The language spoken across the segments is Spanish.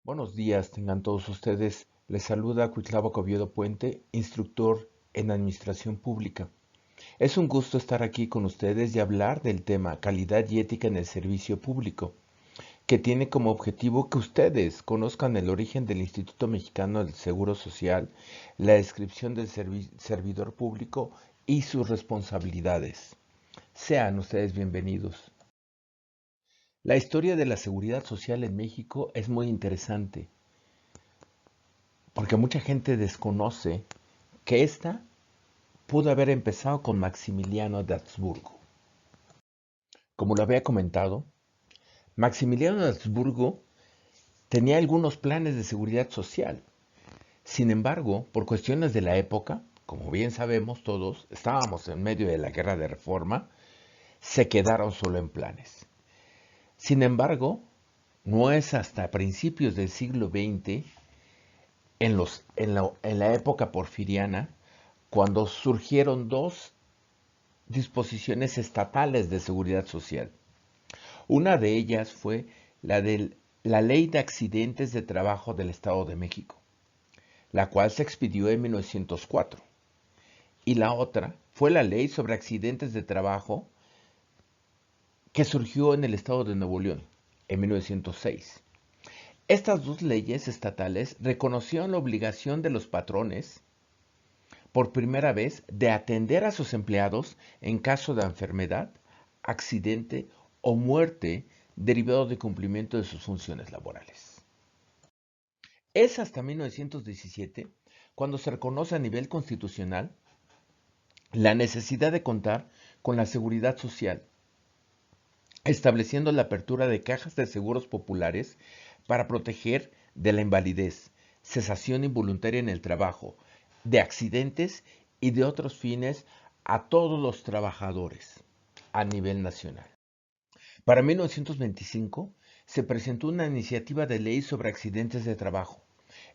Buenos días, tengan todos ustedes. Les saluda Cuitlavo Coviedo Puente, instructor en Administración Pública. Es un gusto estar aquí con ustedes y hablar del tema calidad y ética en el servicio público, que tiene como objetivo que ustedes conozcan el origen del Instituto Mexicano del Seguro Social, la descripción del servidor público y sus responsabilidades. Sean ustedes bienvenidos. La historia de la seguridad social en México es muy interesante, porque mucha gente desconoce que esta pudo haber empezado con Maximiliano de Habsburgo. Como lo había comentado, Maximiliano de Habsburgo tenía algunos planes de seguridad social. Sin embargo, por cuestiones de la época, como bien sabemos todos, estábamos en medio de la guerra de reforma, se quedaron solo en planes. Sin embargo, no es hasta principios del siglo XX, en la época porfiriana, cuando surgieron dos disposiciones estatales de seguridad social. Una de ellas fue la Ley de Accidentes de Trabajo del Estado de México, la cual se expidió en 1904. Y la otra fue la Ley sobre Accidentes de Trabajo que surgió en el Estado de Nuevo León en 1906. Estas dos leyes estatales reconocieron la obligación de los patrones por primera vez de atender a sus empleados en caso de enfermedad, accidente o muerte derivado de cumplimiento de sus funciones laborales. Es hasta 1917 cuando se reconoce a nivel constitucional la necesidad de contar con la seguridad social, estableciendo la apertura de cajas de seguros populares para proteger de la invalidez, cesación involuntaria en el trabajo, de accidentes y de otros fines a todos los trabajadores a nivel nacional. Para 1925 se presentó una iniciativa de ley sobre accidentes de trabajo,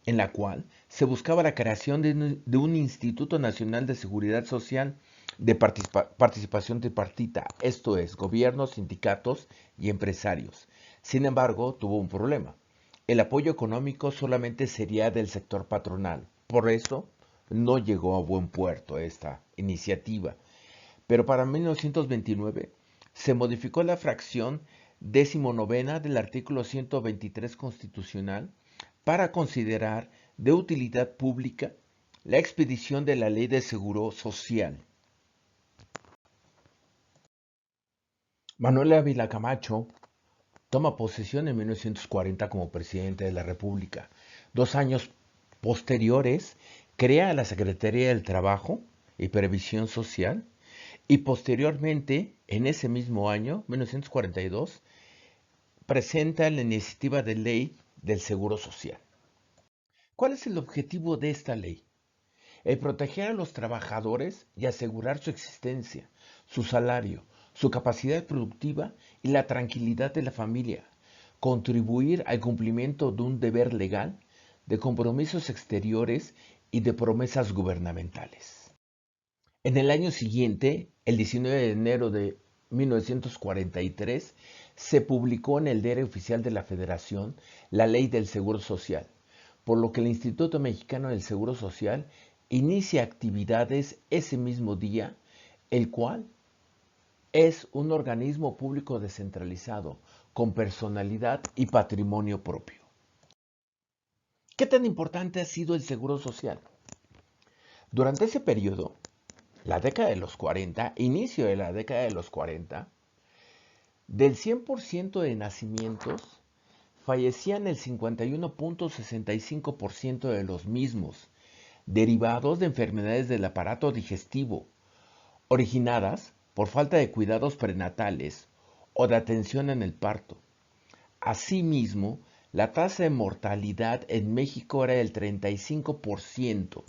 en la cual se buscaba la creación de un Instituto Nacional de Seguridad Social de participación tripartita, esto es, gobiernos, sindicatos y empresarios. Sin embargo, tuvo un problema. El apoyo económico solamente sería del sector patronal. Por eso no llegó a buen puerto esta iniciativa. Pero para 1929 se modificó la fracción 19ª del artículo 123 constitucional para considerar de utilidad pública la expedición de la Ley de Seguro Social. Manuel Ávila Camacho toma posesión en 1940 como presidente de la República. 2 años posteriores crea la Secretaría del Trabajo y Previsión Social y posteriormente, en ese mismo año, 1942, presenta la iniciativa de ley del Seguro Social. ¿Cuál es el objetivo de esta ley? El proteger a los trabajadores y asegurar su existencia, su salario, su capacidad productiva y la tranquilidad de la familia, contribuir al cumplimiento de un deber legal, de compromisos exteriores y de promesas gubernamentales. En el año siguiente, el 19 de enero de 1943, se publicó en el Diario Oficial de la Federación la Ley del Seguro Social, por lo que el Instituto Mexicano del Seguro Social inicia actividades ese mismo día, el cual es un organismo público descentralizado, con personalidad y patrimonio propio. ¿Qué tan importante ha sido el Seguro Social? Durante ese periodo, la década de los 40, inicio de la década de los 40, del 100% de nacimientos, fallecían el 51.65% de los mismos, derivados de enfermedades del aparato digestivo, originadas por falta de cuidados prenatales o de atención en el parto. Asimismo, la tasa de mortalidad en México era del 35%.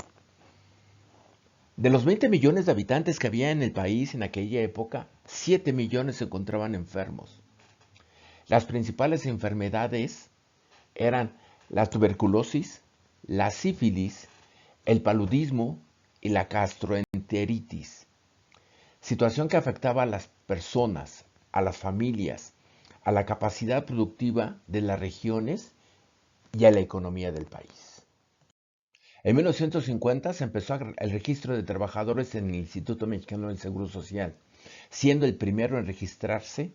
De los 20 millones de habitantes que había en el país en aquella época, 7 millones se encontraban enfermos. Las principales enfermedades eran la tuberculosis, la sífilis, el paludismo y la gastroenteritis, situación que afectaba a las personas, a las familias, a la capacidad productiva de las regiones y a la economía del país. En 1950 se empezó el registro de trabajadores en el Instituto Mexicano del Seguro Social, siendo el primero en registrarse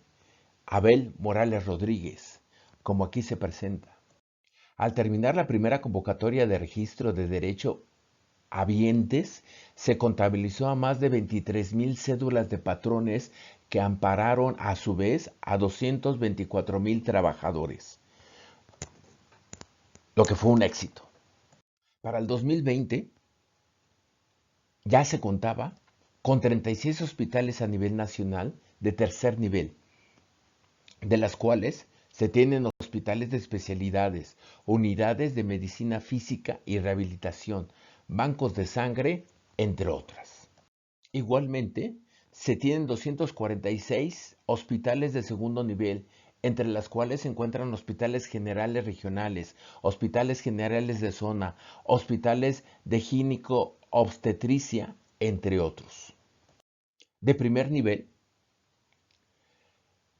Abel Morales Rodríguez, como aquí se presenta. Al terminar la primera convocatoria de registro de derecho habientes, se contabilizó a más de 23,000 cédulas de patrones que ampararon a su vez a 224,000 trabajadores, lo que fue un éxito. Para el 2020 ya se contaba con 36 hospitales a nivel nacional de tercer nivel, de las cuales se tienen hospitales de especialidades, unidades de medicina física y rehabilitación, bancos de sangre, entre otras. Igualmente, se tienen 246 hospitales de segundo nivel, entre las cuales se encuentran hospitales generales regionales, hospitales generales de zona, hospitales de gineco-obstetricia, entre otros. De primer nivel,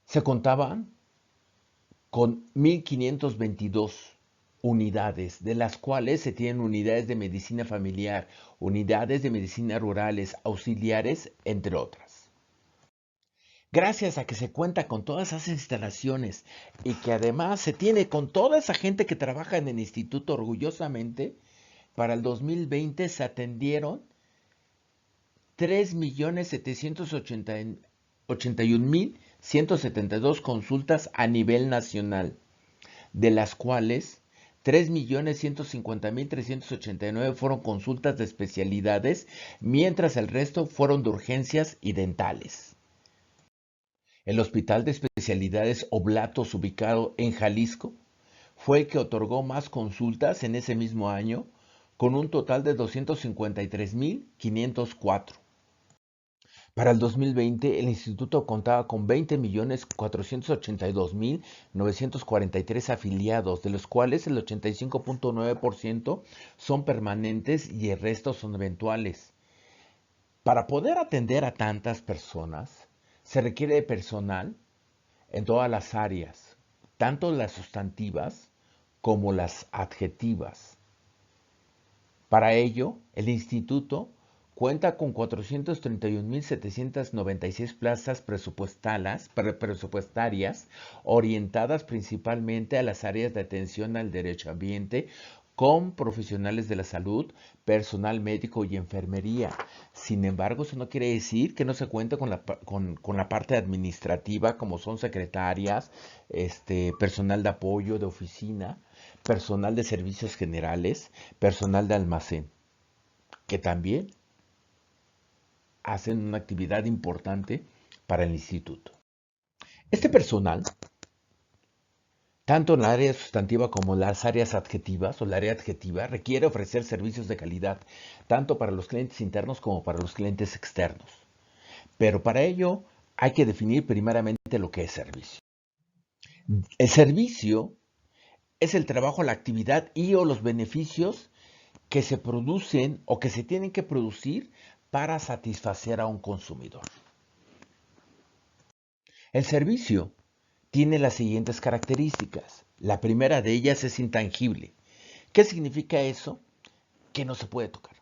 se contaban con 1,522 unidades, de las cuales se tienen unidades de medicina familiar, unidades de medicina rurales, auxiliares, entre otras. Gracias a que se cuenta con todas esas instalaciones y que además se tiene con toda esa gente que trabaja en el instituto orgullosamente, para el 2020 se atendieron 3,781,172 consultas a nivel nacional, de las cuales 3,150,389 fueron consultas de especialidades, mientras el resto fueron de urgencias y dentales. El Hospital de Especialidades Oblatos, ubicado en Jalisco, fue el que otorgó más consultas en ese mismo año, con un total de 253,504. Para el 2020, el instituto contaba con 20,482,943 afiliados, de los cuales el 85,9% son permanentes y el resto son eventuales. Para poder atender a tantas personas, se requiere de personal en todas las áreas, tanto las sustantivas como las adjetivas. Para ello, el instituto cuenta con 431,796 plazas presupuestarias orientadas principalmente a las áreas de atención al derecho ambiente, con profesionales de la salud, personal médico y enfermería. Sin embargo, eso no quiere decir que no se cuente con la parte administrativa, como son secretarias, personal de apoyo, de oficina, personal de servicios generales, personal de almacén, que también hacen una actividad importante para el instituto. Este personal, tanto en la área sustantiva como en las áreas adjetivas o el área adjetiva, requiere ofrecer servicios de calidad, tanto para los clientes internos como para los clientes externos. Pero para ello hay que definir primeramente lo que es servicio. El servicio es el trabajo, la actividad y o los beneficios que se producen o que se tienen que producir para satisfacer a un consumidor. El servicio tiene las siguientes características. La primera de ellas es intangible. ¿Qué significa eso? Que no se puede tocar.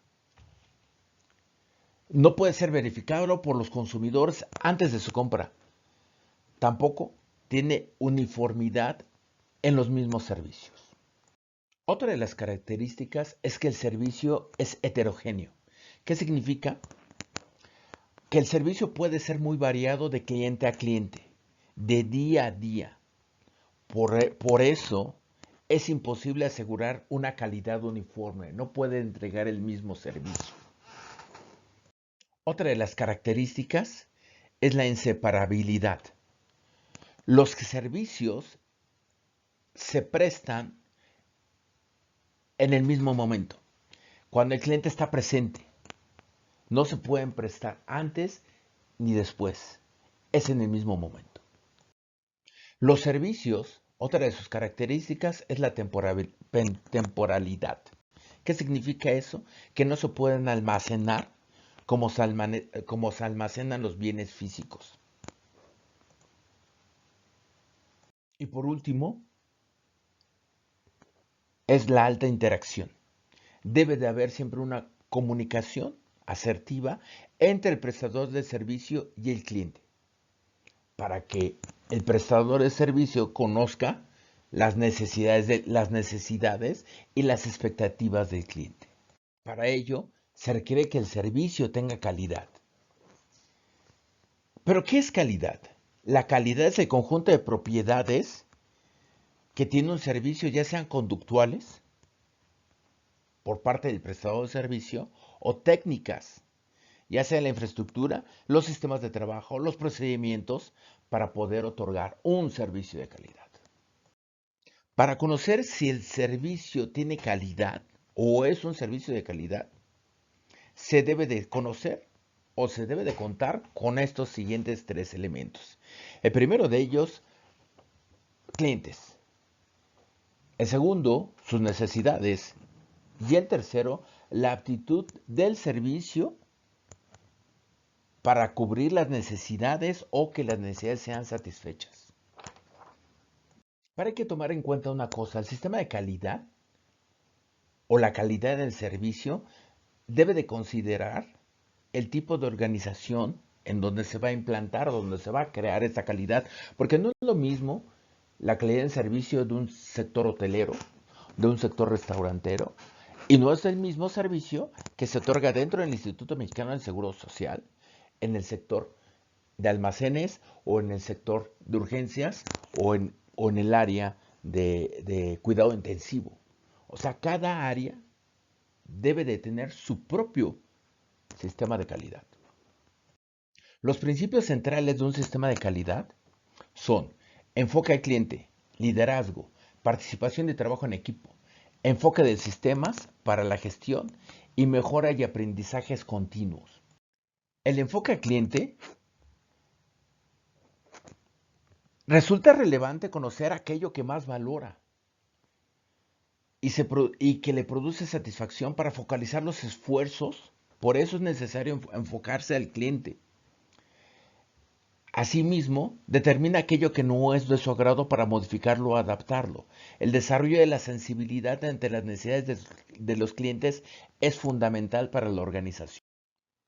No puede ser verificado por los consumidores antes de su compra. Tampoco tiene uniformidad en los mismos servicios. Otra de las características es que el servicio es heterogéneo. ¿Qué significa? Que el servicio puede ser muy variado de cliente a cliente, de día a día. Por eso es imposible asegurar una calidad uniforme, no puede entregar el mismo servicio. Otra de las características es la inseparabilidad. Los servicios se prestan en el mismo momento, cuando el cliente está presente. No se pueden prestar antes ni después, es en el mismo momento. Los servicios, otra de sus características es la temporalidad. ¿Qué significa eso? Que no se pueden almacenar como se almacenan los bienes físicos. Y por último, es la alta interacción. Debe de haber siempre una comunicación asertiva entre el prestador de servicio y el cliente, para que el prestador de servicio conozca las necesidades y las expectativas del cliente. Para ello, se requiere que el servicio tenga calidad. ¿Pero qué es calidad? La calidad es el conjunto de propiedades que tiene un servicio, ya sean conductuales por parte del prestador de servicio o técnicas, ya sea la infraestructura, los sistemas de trabajo, los procedimientos para poder otorgar un servicio de calidad. Para conocer si el servicio tiene calidad o es un servicio de calidad, se debe de conocer o se debe de contar con estos siguientes tres elementos. El primero de ellos, clientes. El segundo, sus necesidades. Y el tercero, la aptitud del servicio para cubrir las necesidades o que las necesidades sean satisfechas. Pero hay que tomar en cuenta una cosa, el sistema de calidad o la calidad del servicio debe de considerar el tipo de organización en donde se va a implantar, donde se va a crear esta calidad, porque no es lo mismo la calidad del servicio de un sector hotelero, de un sector restaurantero, y no es el mismo servicio que se otorga dentro del Instituto Mexicano del Seguro Social, en el sector de almacenes o en el sector de urgencias o en el área de cuidado intensivo. O sea, cada área debe de tener su propio sistema de calidad. Los principios centrales de un sistema de calidad son enfoque al cliente, liderazgo, participación de trabajo en equipo, enfoque de sistemas para la gestión y mejora y aprendizajes continuos. El enfoque al cliente resulta relevante conocer aquello que más valora y que le produce satisfacción para focalizar los esfuerzos. Por eso es necesario enfocarse al cliente. Asimismo, determina aquello que no es de su agrado para modificarlo o adaptarlo. El desarrollo de la sensibilidad ante las necesidades de los clientes es fundamental para la organización.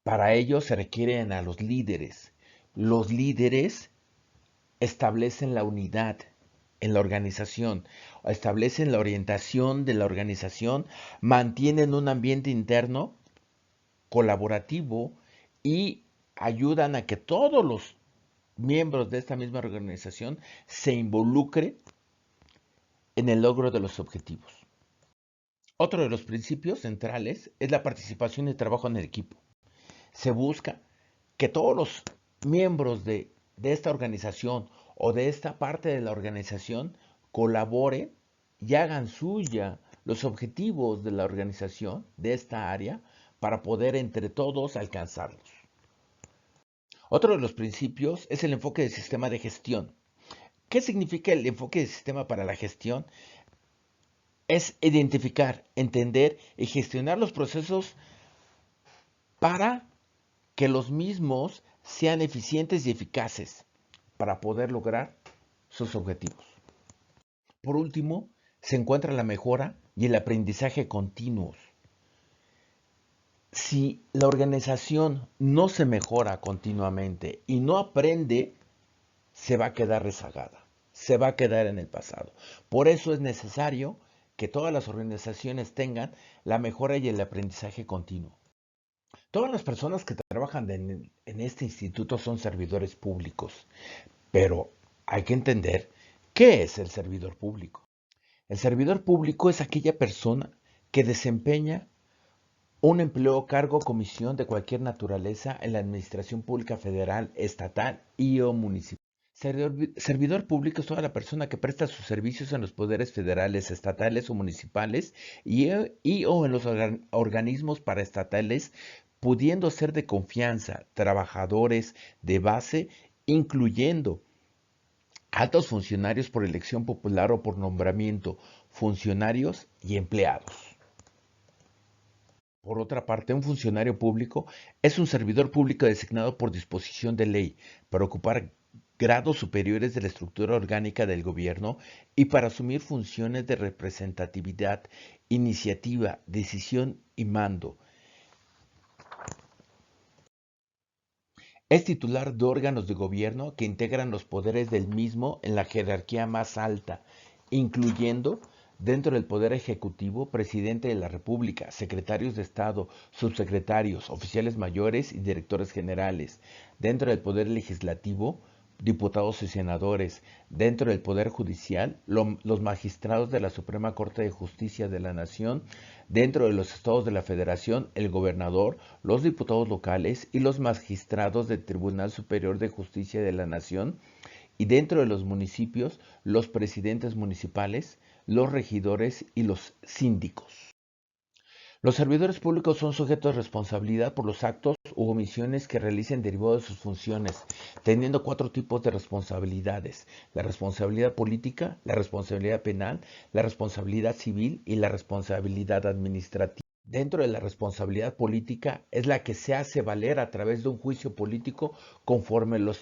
Para ello se requieren a los líderes. Los líderes establecen la unidad en la organización, establecen la orientación de la organización, mantienen un ambiente interno colaborativo y ayudan a que todos los miembros de esta misma organización se involucren en el logro de los objetivos. Otro de los principios centrales es la participación y trabajo en el equipo. Se busca que todos los miembros de esta organización o de esta parte de la organización colaboren y hagan suya los objetivos de la organización, de esta área, para poder entre todos alcanzarlos. Otro de los principios es el enfoque del sistema de gestión. ¿Qué significa el enfoque del sistema para la gestión? Es identificar, entender y gestionar los procesos para que los mismos sean eficientes y eficaces para poder lograr sus objetivos. Por último, se encuentra la mejora y el aprendizaje continuos. Si la organización no se mejora continuamente y no aprende, se va a quedar rezagada, se va a quedar en el pasado. Por eso es necesario que todas las organizaciones tengan la mejora y el aprendizaje continuo. Todas las personas que trabajan en este instituto son servidores públicos, pero hay que entender qué es el servidor público. El servidor público es aquella persona que desempeña un empleo, cargo o comisión de cualquier naturaleza en la administración pública federal, estatal y o municipal. Servidor público es toda la persona que presta sus servicios en los poderes federales, estatales o municipales y o en los organismos paraestatales, pudiendo ser de confianza, trabajadores de base, incluyendo altos funcionarios por elección popular o por nombramiento, funcionarios y empleados. Por otra parte, un funcionario público es un servidor público designado por disposición de ley para ocupar grados superiores de la estructura orgánica del gobierno y para asumir funciones de representatividad, iniciativa, decisión y mando. Es titular de órganos de gobierno que integran los poderes del mismo en la jerarquía más alta, incluyendo dentro del Poder Ejecutivo, Presidente de la República, secretarios de Estado, subsecretarios, oficiales mayores y directores generales; dentro del Poder Legislativo, diputados y senadores; dentro del Poder Judicial, los magistrados de la Suprema Corte de Justicia de la Nación; dentro de los estados de la Federación, el gobernador, los diputados locales y los magistrados del Tribunal Superior de Justicia de la Nación; y dentro de los municipios, los presidentes municipales, los regidores y los síndicos. Los servidores públicos son sujetos de responsabilidad por los actos u omisiones que realicen derivados de sus funciones, teniendo 4 tipos de responsabilidades: la responsabilidad política, la responsabilidad penal, la responsabilidad civil y la responsabilidad administrativa. Dentro de la responsabilidad política es la que se hace valer a través de un juicio político conforme lo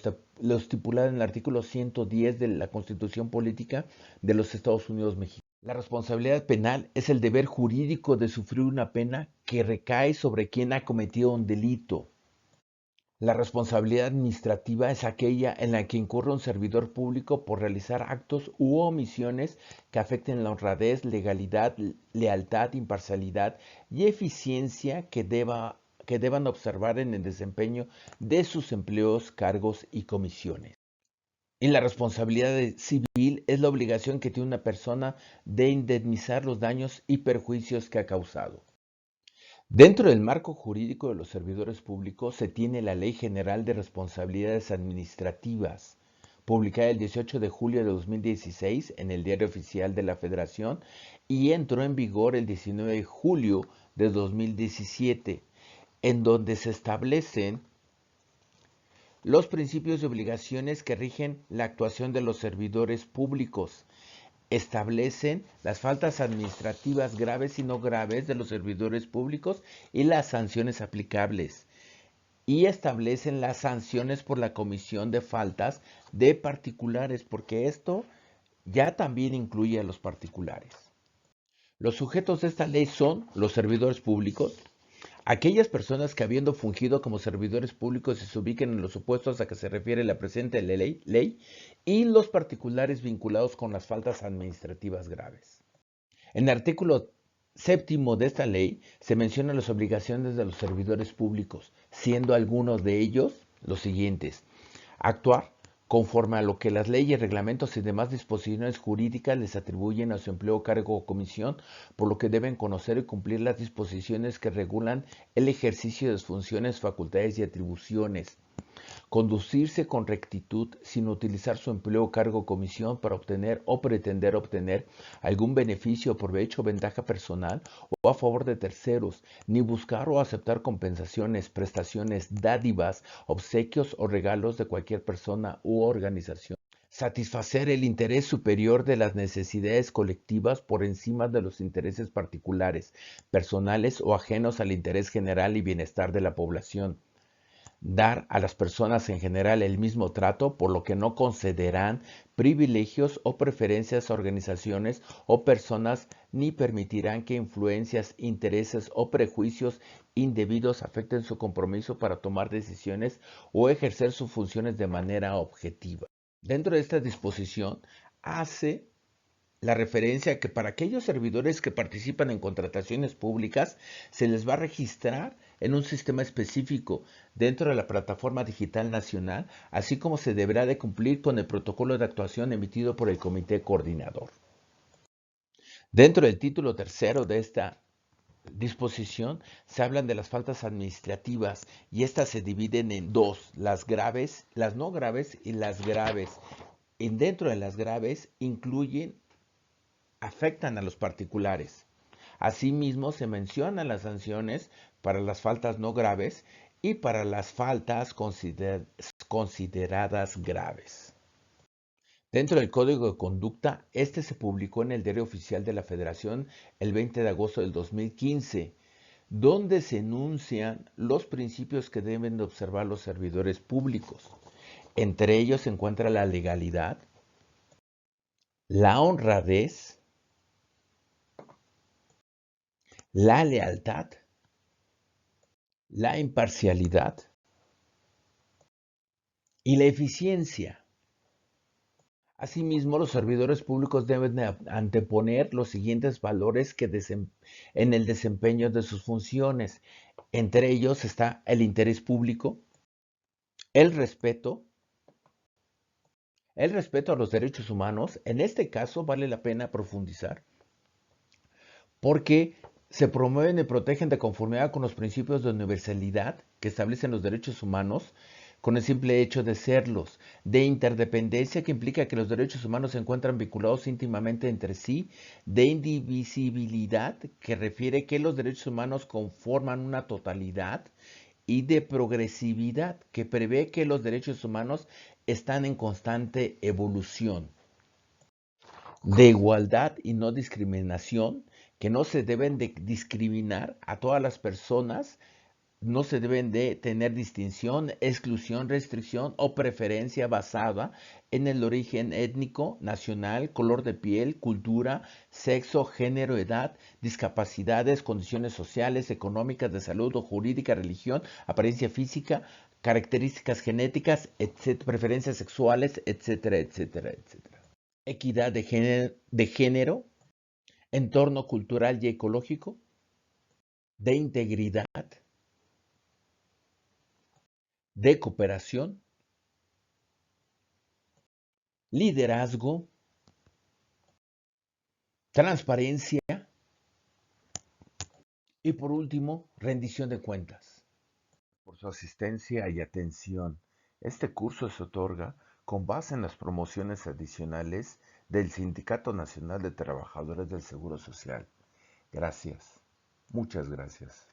estipulado en el artículo 110 de la Constitución Política de los Estados Unidos Mexicanos. La responsabilidad penal es el deber jurídico de sufrir una pena que recae sobre quien ha cometido un delito. La responsabilidad administrativa es aquella en la que incurre un servidor público por realizar actos u omisiones que afecten la honradez, legalidad, lealtad, imparcialidad y eficiencia que deban observar en el desempeño de sus empleos, cargos y comisiones. Y la responsabilidad civil es la obligación que tiene una persona de indemnizar los daños y perjuicios que ha causado. Dentro del marco jurídico de los servidores públicos se tiene la Ley General de Responsabilidades Administrativas, publicada el 18 de julio de 2016 en el Diario Oficial de la Federación y entró en vigor el 19 de julio de 2017, en donde se establecen los principios y obligaciones que rigen la actuación de los servidores públicos. Establecen las faltas administrativas graves y no graves de los servidores públicos y las sanciones aplicables. Y establecen las sanciones por la comisión de faltas de particulares, porque esto ya también incluye a los particulares. Los sujetos de esta ley son los servidores públicos, aquellas personas que habiendo fungido como servidores públicos se ubiquen en los supuestos a que se refiere la presente ley, y los particulares vinculados con las faltas administrativas graves. En el artículo 7º de esta ley se mencionan las obligaciones de los servidores públicos, siendo algunos de ellos los siguientes: actuar conforme a lo que las leyes, reglamentos y demás disposiciones jurídicas les atribuyen a su empleo, cargo o comisión, por lo que deben conocer y cumplir las disposiciones que regulan el ejercicio de sus funciones, facultades y atribuciones. Conducirse con rectitud sin utilizar su empleo, cargo o comisión para obtener o pretender obtener algún beneficio, provecho o ventaja personal o a favor de terceros, ni buscar o aceptar compensaciones, prestaciones, dádivas, obsequios o regalos de cualquier persona u organización. Satisfacer el interés superior de las necesidades colectivas por encima de los intereses particulares, personales o ajenos al interés general y bienestar de la población. Dar a las personas en general el mismo trato, por lo que no concederán privilegios o preferencias a organizaciones o personas, ni permitirán que influencias, intereses o prejuicios indebidos afecten su compromiso para tomar decisiones o ejercer sus funciones de manera objetiva. Dentro de esta disposición hace la referencia a que para aquellos servidores que participan en contrataciones públicas se les va a registrar en un sistema específico dentro de la Plataforma Digital Nacional, así como se deberá de cumplir con el protocolo de actuación emitido por el Comité Coordinador. Dentro del título 3º de esta disposición se hablan de las faltas administrativas y estas se dividen en dos: las graves, las no graves y las graves. Dentro de las graves afectan a los particulares. Asimismo, se mencionan las sanciones para las faltas no graves y para las faltas consideradas graves. Dentro del Código de Conducta, este se publicó en el Diario Oficial de la Federación el 20 de agosto del 2015, donde se enuncian los principios que deben de observar los servidores públicos. Entre ellos se encuentra la legalidad, la honradez, la lealtad, la imparcialidad y la eficiencia. Asimismo, los servidores públicos deben anteponer los siguientes valores en el desempeño de sus funciones. Entre ellos está el interés público, el respeto, el respeto a los derechos humanos. En este caso vale la pena profundizar porque se promueven y protegen de conformidad con los principios de universalidad que establecen los derechos humanos con el simple hecho de serlos, de interdependencia que implica que los derechos humanos se encuentran vinculados íntimamente entre sí, de indivisibilidad que refiere que los derechos humanos conforman una totalidad y de progresividad que prevé que los derechos humanos están en constante evolución, de igualdad y no discriminación, que no se deben de discriminar a todas las personas, no se deben de tener distinción, exclusión, restricción o preferencia basada en el origen étnico, nacional, color de piel, cultura, sexo, género, edad, discapacidades, condiciones sociales, económicas, de salud o jurídica, religión, apariencia física, características genéticas, etcétera, preferencias sexuales, etcétera, etcétera, etcétera. Equidad de género, entorno cultural y ecológico, de integridad, de cooperación, liderazgo, transparencia y por último, rendición de cuentas. Por su asistencia y atención. Este curso se otorga con base en las promociones adicionales del Sindicato Nacional de Trabajadores del Seguro Social. Gracias. Muchas gracias.